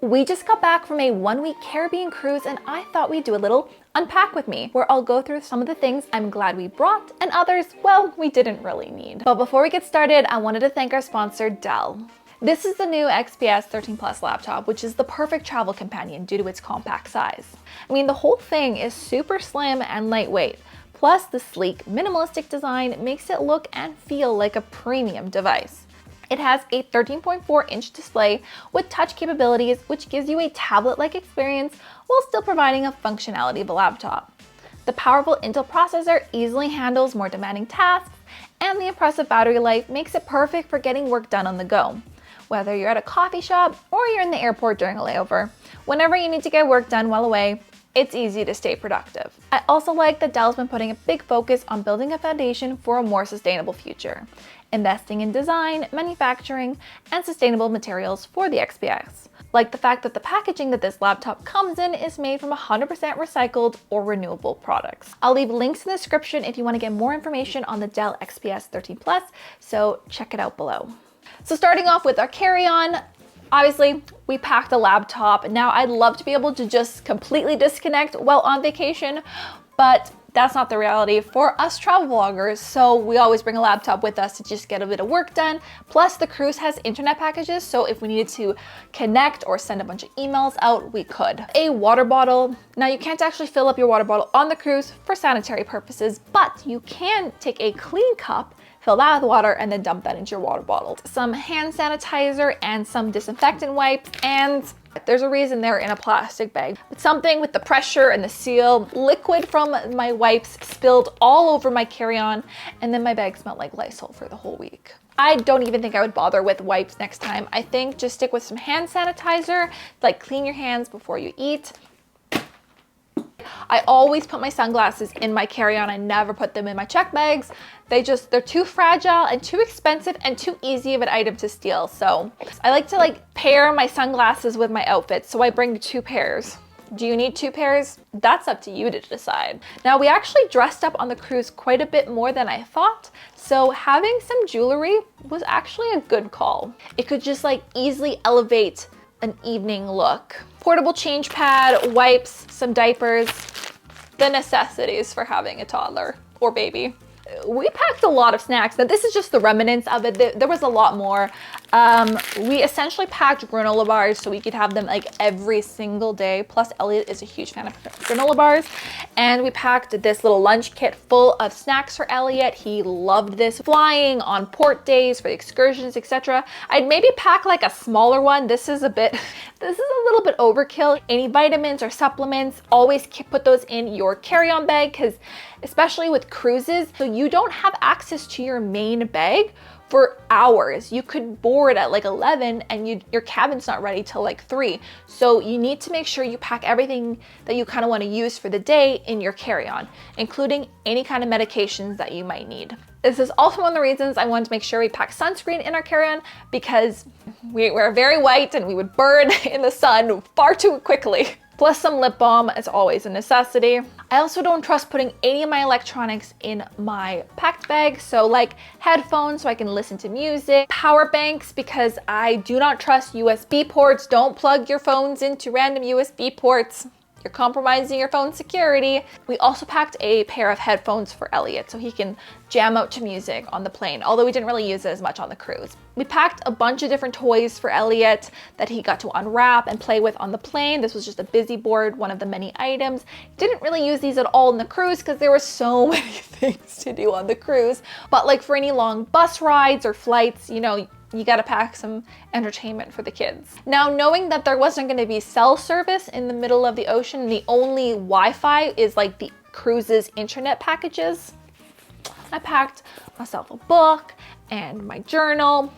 We just got back from a 1-week Caribbean cruise and I thought we'd do a little unpack with me, where I'll go through some of the things I'm glad we brought and others, well, we didn't really need. But before we get started, I wanted to thank our sponsor, Dell. This is the new XPS 13 Plus laptop, which is the perfect travel companion due to its compact size. I mean, the whole thing is super slim and lightweight. Plus, the sleek, minimalistic design makes it look and feel like a premium device. It has a 13.4-inch display with touch capabilities, which gives you a tablet-like experience while still providing a functionality of a laptop. The powerful Intel processor easily handles more demanding tasks, and the impressive battery life makes it perfect for getting work done on the go. Whether you're at a coffee shop or you're in the airport during a layover, whenever you need to get work done while away, it's easy to stay productive. I also like that Dell's been putting a big focus on building a foundation for a more sustainable future, investing in design, manufacturing, and sustainable materials for the XPS. Like the fact that the packaging that this laptop comes in is made from 100% recycled or renewable products. I'll leave links in the description if you want to get more information on the Dell XPS 13 Plus, so check it out below. So starting off with our carry-on, obviously, we packed a laptop. Now, I'd love to be able to just completely disconnect while on vacation, but that's not the reality for us travel vloggers, so we always bring a laptop with us to just get a bit of work done. Plus, the cruise has internet packages, so if we needed to connect or send a bunch of emails out, we could. A water bottle. Now, you can't actually fill up your water bottle on the cruise for sanitary purposes, but you can take a clean cup, fill that with water, and then dump that into your water bottle. Some hand sanitizer and some disinfectant wipes, and there's a reason they're in a plastic bag. But something with the pressure and the seal, liquid from my wipes spilled all over my carry-on, and then my bag smelled like Lysol for the whole week. I don't even think I would bother with wipes next time. I think just stick with some hand sanitizer, like clean your hands before you eat. I always put my sunglasses in my carry-on. I never put them in my check bags. They're too fragile and too expensive and too easy of an item to steal. So I like to pair my sunglasses with my outfit. So I bring 2 pairs. Do you need 2 pairs? That's up to you to decide. Now, we actually dressed up on the cruise quite a bit more than I thought. So having some jewelry was actually a good call. It could just easily elevate an evening look. Portable change pad, wipes, some diapers, the necessities for having a toddler or baby. We packed a lot of snacks. Now, this is just the remnants of it. There was a lot more. We essentially packed granola bars so we could have them every single day. Plus, Elliot is a huge fan of granola bars. And we packed this little lunch kit full of snacks for Elliot. He loved this. Flying on port days for the excursions, etc. I'd maybe pack a smaller one. This is a little bit overkill. Any vitamins or supplements, always put those in your carry-on bag, because especially with cruises, so you don't have access to your main bag for hours. You could board at 11 and your cabin's not ready till 3. So you need to make sure you pack everything that you kind of want to use for the day in your carry-on, including any kind of medications that you might need. This is also one of the reasons I wanted to make sure we pack sunscreen in our carry-on, because we're very white and we would burn in the sun far too quickly. Plus, some lip balm is always a necessity. I also don't trust putting any of my electronics in my packed bag. So headphones so I can listen to music, power banks, because I do not trust USB ports. Don't plug your phones into random USB ports. You're compromising your phone security. We also packed a pair of headphones for Elliot so he can jam out to music on the plane, although we didn't really use it as much on the cruise. We packed a bunch of different toys for Elliot that he got to unwrap and play with on the plane. This was just a busy board, one of the many items. Didn't really use these at all on the cruise because there were so many things to do on the cruise. But for any long bus rides or flights, you gotta pack some entertainment for the kids. Now, knowing that there wasn't gonna be cell service in the middle of the ocean, the only Wi-Fi is the cruise's internet packages, I packed myself a book and my journal.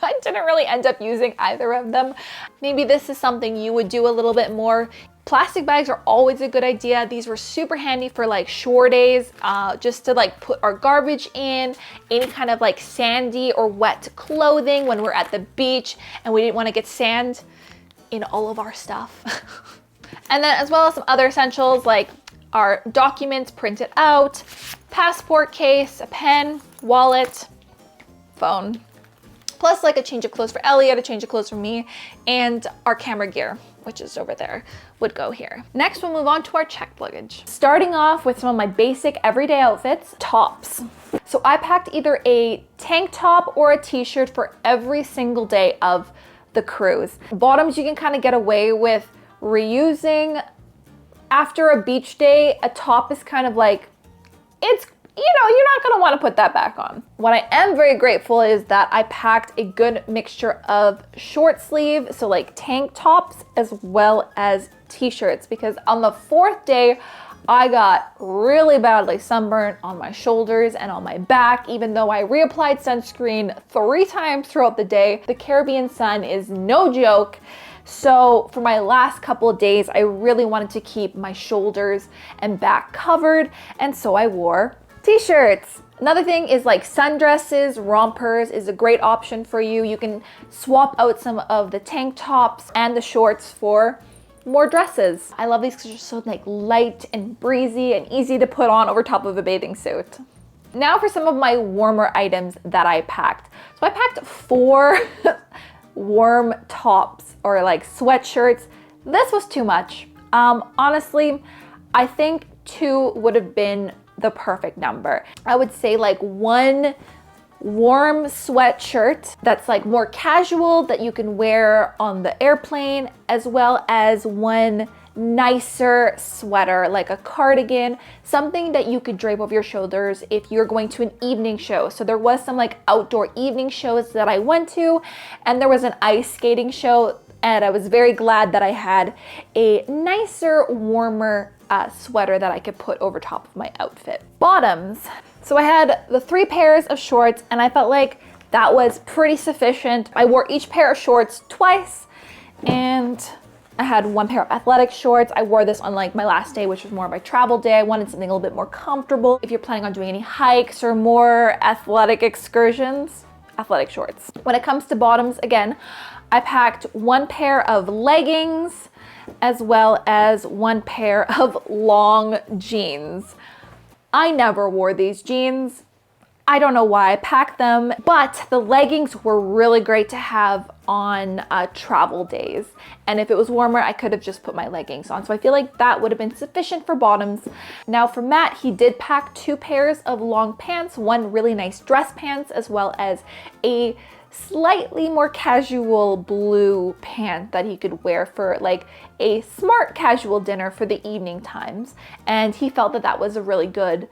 I didn't really end up using either of them. Maybe this is something you would do a little bit more. Plastic bags are always a good idea. These were super handy for shore days, just to put our garbage in, any kind of sandy or wet clothing when we're at the beach and we didn't want to get sand in all of our stuff. And then as well as some other essentials like our documents printed out, passport case, a pen, wallet, phone. plus like a change of clothes for Elliot, a change of clothes for me, and our camera gear, which is over there, would go here. Next, we'll move on to our checked luggage. Starting off with some of my basic everyday outfits, tops. So I packed either a tank top or a t-shirt for every single day of the cruise. Bottoms you can kind of get away with reusing. After a beach day, a top is kind of like, it's, you know, you're not gonna wanna put that back on. What I am very grateful is that I packed a good mixture of short sleeve, so like tank tops, as well as t-shirts, because on the 4th day, I got really badly sunburned on my shoulders and on my back, even though I reapplied sunscreen 3 times throughout the day. The Caribbean sun is no joke. So for my last couple of days, I really wanted to keep my shoulders and back covered, and so I wore t-shirts. Another thing is like sundresses, rompers is a great option for you. You can swap out some of the tank tops and the shorts for more dresses. I love these because they're so like light and breezy and easy to put on over top of a bathing suit. Now for some of my warmer items that I packed. So I packed 4 warm tops or like sweatshirts. This was too much. Honestly, I think 2 would have been the perfect number. I would say like 1 warm sweatshirt that's like more casual that you can wear on the airplane, as well as 1 nicer sweater, like a cardigan, something that you could drape over your shoulders if you're going to an evening show. So there was some like outdoor evening shows that I went to, and there was an ice skating show, and I was very glad that I had a nicer, warmer sweater that I could put over top of my outfit. Bottoms. So I had the 3 pairs of shorts, and I felt like that was pretty sufficient. I wore each pair of shorts twice, and I had 1 pair of athletic shorts. I wore this on like my last day, which was more of my travel day. I wanted something a little bit more comfortable. If you're planning on doing any hikes or more athletic excursions, athletic shorts. When it comes to bottoms, again, I packed 1 pair of leggings, as well as 1 pair of long jeans. I never wore these jeans. I don't know why I packed them, but the leggings were really great to have on travel days. And if it was warmer, I could have just put my leggings on. So I feel like that would have been sufficient for bottoms. Now for Matt, he did pack 2 pairs of long pants, 1 really nice dress pants, as well as a slightly more casual blue pant that he could wear for like a smart casual dinner for the evening times. And he felt that that was a really good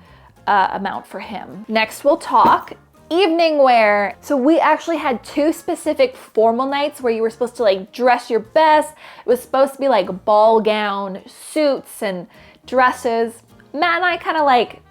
amount for him. Next, we'll talk evening wear. So we actually had 2 specific formal nights where you were supposed to like dress your best. It was supposed to be like ball gown, suits, and dresses. Matt and I kind of like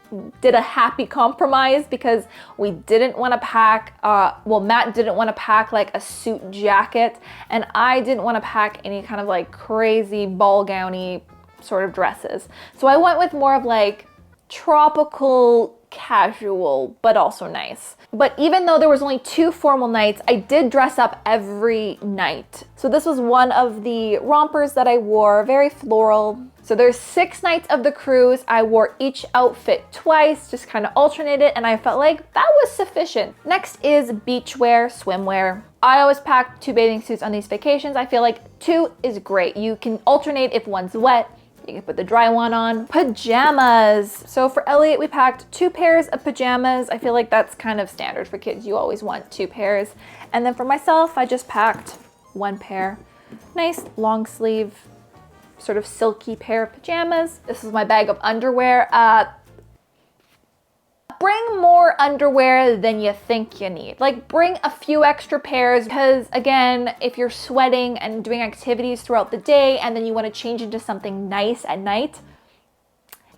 did a happy compromise because we didn't want to pack, Matt didn't want to pack like a suit jacket, and I didn't want to pack any kind of like crazy ball gowny sort of dresses. So I went with more of like tropical casual, but also nice. But even though there was only 2 formal nights, I did dress up every night. So this was one of the rompers that I wore, very floral. So there's 6 nights of the cruise. I wore each outfit twice, just kind of alternated, and I felt like that was sufficient. Next is beachwear, swimwear. I always pack 2 bathing suits on these vacations. I feel like 2 is great. You can alternate if one's wet. You can put the dry one on. Pajamas. So for Elliot, we packed 2 pairs of pajamas. I feel like that's kind of standard for kids. You always want 2 pairs. And then for myself, I just packed 1 pair. Nice long sleeve, sort of silky pair of pajamas. This is my bag of underwear. Bring more underwear than you think you need. Like bring a few extra pairs, because again, if you're sweating and doing activities throughout the day and then you want to change into something nice at night.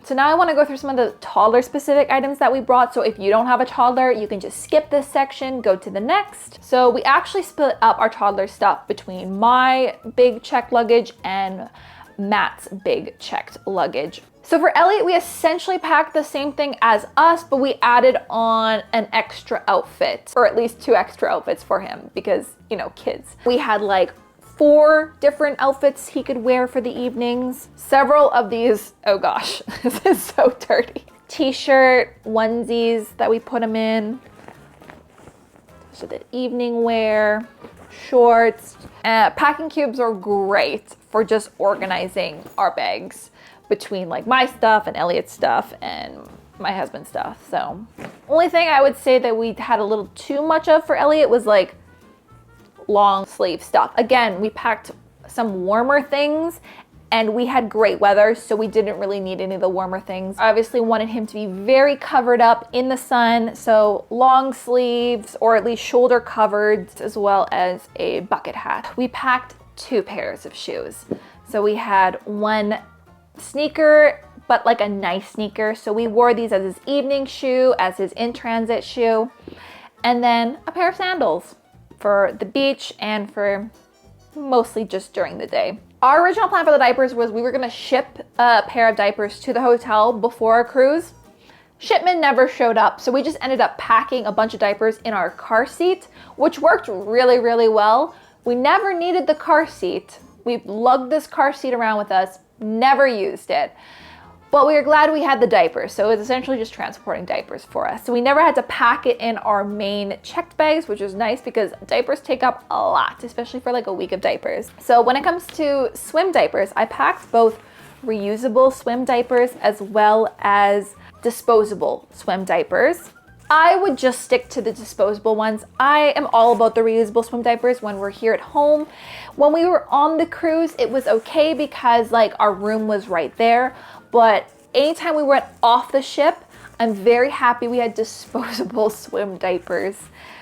So now I want to go through some of the toddler specific items that we brought. So if you don't have a toddler, you can just skip this section, go to the next. So we actually split up our toddler stuff between my big checked luggage and Matt's big checked luggage. So for Elliot, we essentially packed the same thing as us, but we added on an extra outfit, or at least 2 extra outfits for him because, you know, kids. We had like 4 different outfits he could wear for the evenings. Several of these, oh gosh, this is so dirty. T-shirt, onesies that we put him in. So the evening wear, shorts. Packing cubes are great for just organizing our bags between like my stuff and Elliot's stuff and my husband's stuff. So only thing I would say that we had a little too much of for Elliot was like long sleeve stuff. Again, we packed some warmer things and we had great weather, so we didn't really need any of the warmer things. I obviously wanted him to be very covered up in the sun, so long sleeves or at least shoulder covered, as well as a bucket hat. We packed 2 pairs of shoes. So we had one sneaker, but like a nice sneaker. So we wore these as his evening shoe, as his in-transit shoe, and then a pair of sandals for the beach and for mostly just during the day. Our original plan for the diapers was we were gonna ship a pair of diapers to the hotel before our cruise. Shipment never showed up, so we just ended up packing a bunch of diapers in our car seat, which worked really, really well. We never needed the car seat. We lugged this car seat around with us, never used it. But we were glad we had the diapers, so it was essentially just transporting diapers for us. So we never had to pack it in our main checked bags, which is nice because diapers take up a lot, especially for like a week of diapers. So when it comes to swim diapers, I packed both reusable swim diapers as well as disposable swim diapers. I would just stick to the disposable ones. I am all about the reusable swim diapers when we're here at home. When we were on the cruise, it was okay because like our room was right there. But anytime we went off the ship, I'm very happy we had disposable swim diapers.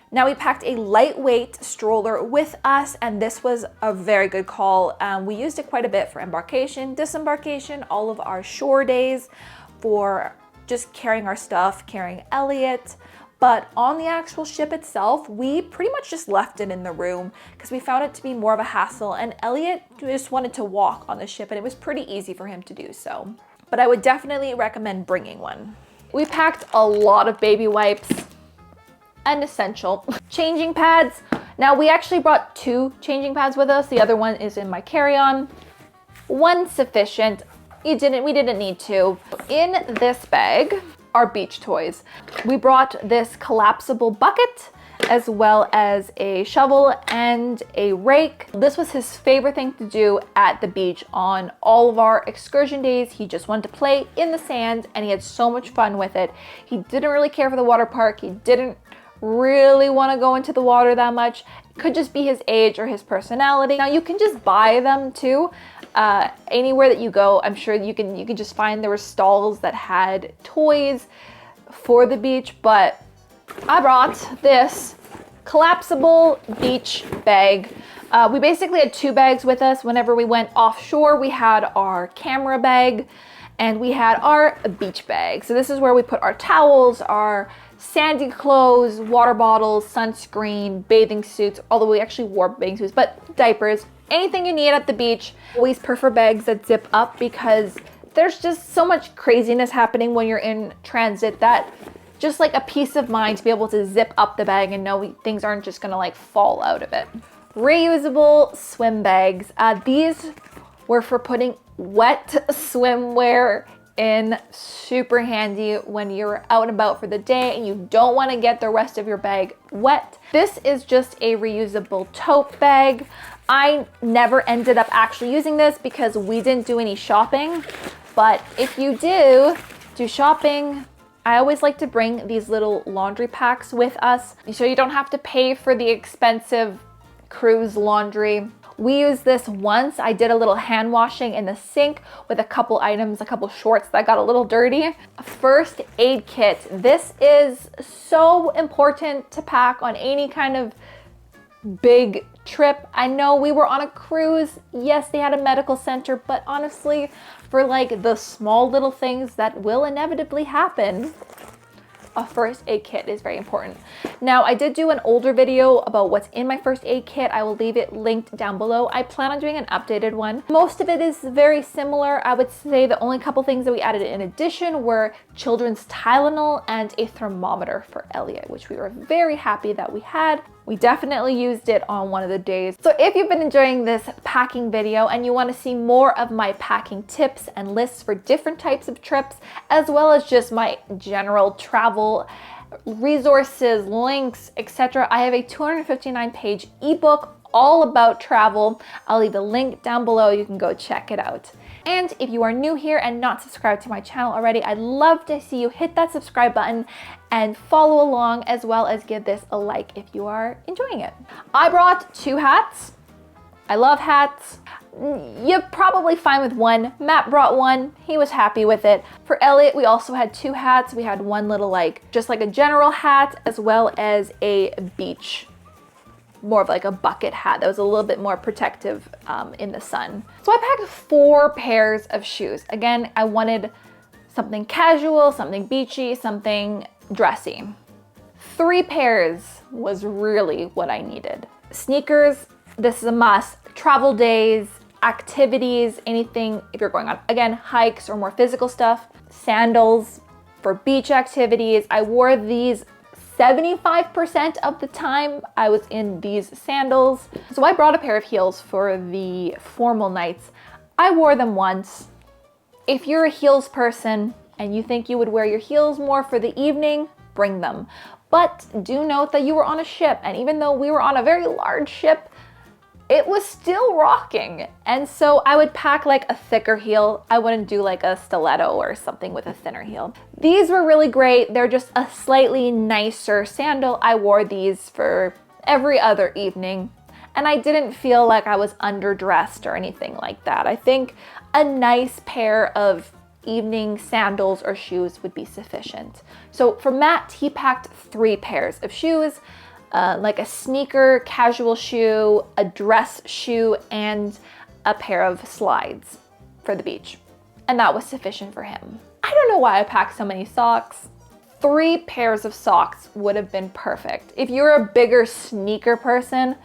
Now we packed a lightweight stroller with us, and this was a very good call. We used it quite a bit for embarkation, disembarkation, all of our shore days, for just carrying our stuff, carrying Elliot. But on the actual ship itself, we pretty much just left it in the room because we found it to be more of a hassle, and Elliot just wanted to walk on the ship and it was pretty easy for him to do so. But I would definitely recommend bringing one. We packed a lot of baby wipes, an essential. Changing pads. Now we actually brought 2 changing pads with us. The other one is in my carry-on. One sufficient. We didn't need 2. In this bag are beach toys. We brought this collapsible bucket as well as a shovel and a rake. This was his favorite thing to do at the beach on all of our excursion days. He just wanted to play in the sand and he had so much fun with it. He didn't really care for the water park. He didn't really want to go into the water that much. It could just be his age or his personality. Now you can just buy them too. Anywhere that you go, I'm sure you can just find there were stalls that had toys for the beach, but I brought this collapsible beach bag. We basically had 2 bags with us. Whenever we went offshore, we had our camera bag and we had our beach bag. So this is where we put our towels, our sandy clothes, water bottles, sunscreen, bathing suits, although we actually wore bathing suits, but diapers, anything you need at the beach. Always prefer bags that zip up because there's just so much craziness happening when you're in transit that just like a peace of mind to be able to zip up the bag and know things aren't just gonna like fall out of it. Reusable swim bags. These were for putting wet swimwear in. Super handy when you're out and about for the day and you don't want to get the rest of your bag wet. This is just a reusable tote bag. I never ended up actually using this because we didn't do any shopping, but if you do shopping, I always like to bring these little laundry packs with us so you don't have to pay for the expensive cruise laundry. We used this once. I did a little hand washing in the sink with a couple items, a couple shorts that got a little dirty. First aid kit. This is so important to pack on any kind of big trip. I know we were on a cruise. Yes, they had a medical center, but honestly, for like the small little things that will inevitably happen, a first aid kit is very important. Now, I did do an older video about what's in my first aid kit. I will leave it linked down below. I plan on doing an updated one. Most of it is very similar. I would say the only couple things that we added in addition were children's Tylenol and a thermometer for Elliot, which we were very happy that we had. We definitely used it on one of the days. So if you've been enjoying this packing video and you want to see more of my packing tips and lists for different types of trips, as well as just my general travel resources, links, etc. I have a 259-page ebook all about travel. I'll leave a link down below. You can go check it out. And if you are new here and not subscribed to my channel already, I'd love to see you hit that subscribe button and follow along, as well as give this a like if you are enjoying it. I brought 2 hats. I love hats. You're probably fine with one. Matt brought one. He was happy with it. For Elliot, we also had 2 hats. We had one little just like a general hat, as well as a beach, more of like a bucket hat that was a little bit more protective in the sun. So I packed 4 pairs of shoes. Again, I wanted something casual, something beachy, something dressy. 3 pairs was really what I needed. Sneakers, this is a must. Travel days, activities, anything if you're going on, again, hikes or more physical stuff. Sandals for beach activities. I wore these 75% of the time I was in these sandals. So I brought a pair of heels for the formal nights. I wore them once. If you're a heels person and you think you would wear your heels more for the evening, bring them. But do note that you were on a ship, and even though we were on a very large ship, it was still rocking. And so I would pack like a thicker heel. I wouldn't do like a stiletto or something with a thinner heel. These were really great. They're just a slightly nicer sandal. I wore these for every other evening, and I didn't feel like I was underdressed or anything like that. I think a nice pair of evening sandals or shoes would be sufficient. So for Matt, he packed 3 pairs of shoes. Like a sneaker, casual shoe, a dress shoe, and a pair of slides for the beach. And that was sufficient for him. I don't know why I packed so many socks. 3 pairs of socks would have been perfect. If you're a bigger sneaker person,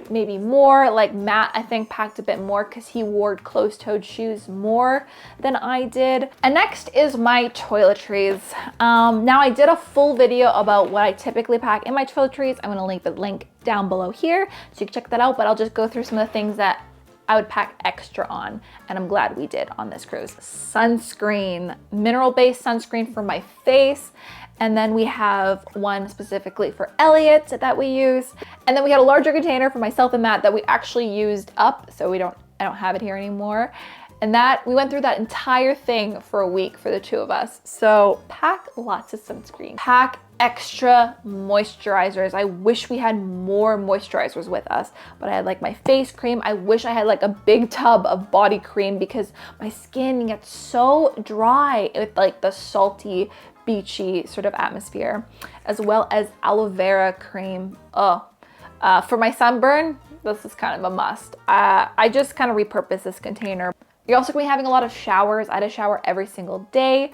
maybe more. Like Matt, I think, packed a bit more because he wore closed-toed shoes more than I did. And next is my toiletries. Now I did a full video about what I typically pack in my toiletries. I'm gonna leave the link down below here so you can check that out, but I'll just go through some of the things that I would pack extra on, and I'm glad we did on this cruise. Sunscreen, mineral-based sunscreen for my face. And then we have one specifically for Elliot that we use. And then we had a larger container for myself and Matt that we actually used up, so I don't have it here anymore. And that, we went through that entire thing for a week for the 2 of us. So pack lots of sunscreen. Pack extra moisturizers. I wish we had more moisturizers with us, but I had like my face cream. I wish I had like a big tub of body cream because my skin gets so dry with like the salty, beachy sort of atmosphere, as well as aloe vera cream. For my sunburn, this is kind of a must. I just kind of repurpose this container. You're also going to be having a lot of showers. I had a shower every single day.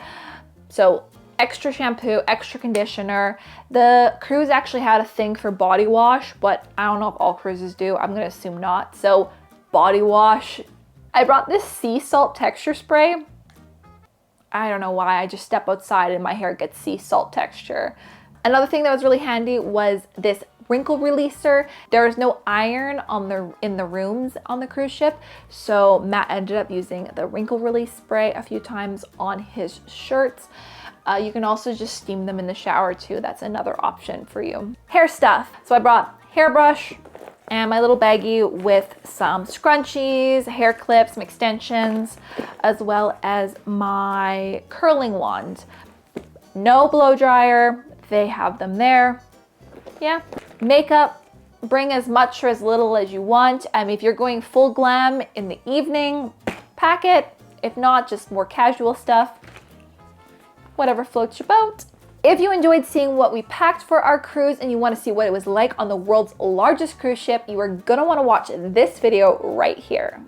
So extra shampoo, extra conditioner. The cruise actually had a thing for body wash, but I don't know if all cruises do. I'm going to assume not. So body wash. I brought this sea salt texture spray. I don't know why, I just step outside and my hair gets sea salt texture. Another thing that was really handy was this wrinkle releaser. There is no iron in the rooms on the cruise ship, so Matt ended up using the wrinkle release spray a few times on his shirts. You can also just steam them in the shower too. That's another option for you. Hair stuff. So I brought hairbrush and my little baggie with some scrunchies, hair clips, some extensions, as well as my curling wand. No blow dryer, they have them there. Yeah. Makeup, bring as much or as little as you want. If you're going full glam in the evening, pack it. If not, just more casual stuff. Whatever floats your boat. If you enjoyed seeing what we packed for our cruise and you want to see what it was like on the world's largest cruise ship, you are gonna want to watch this video right here.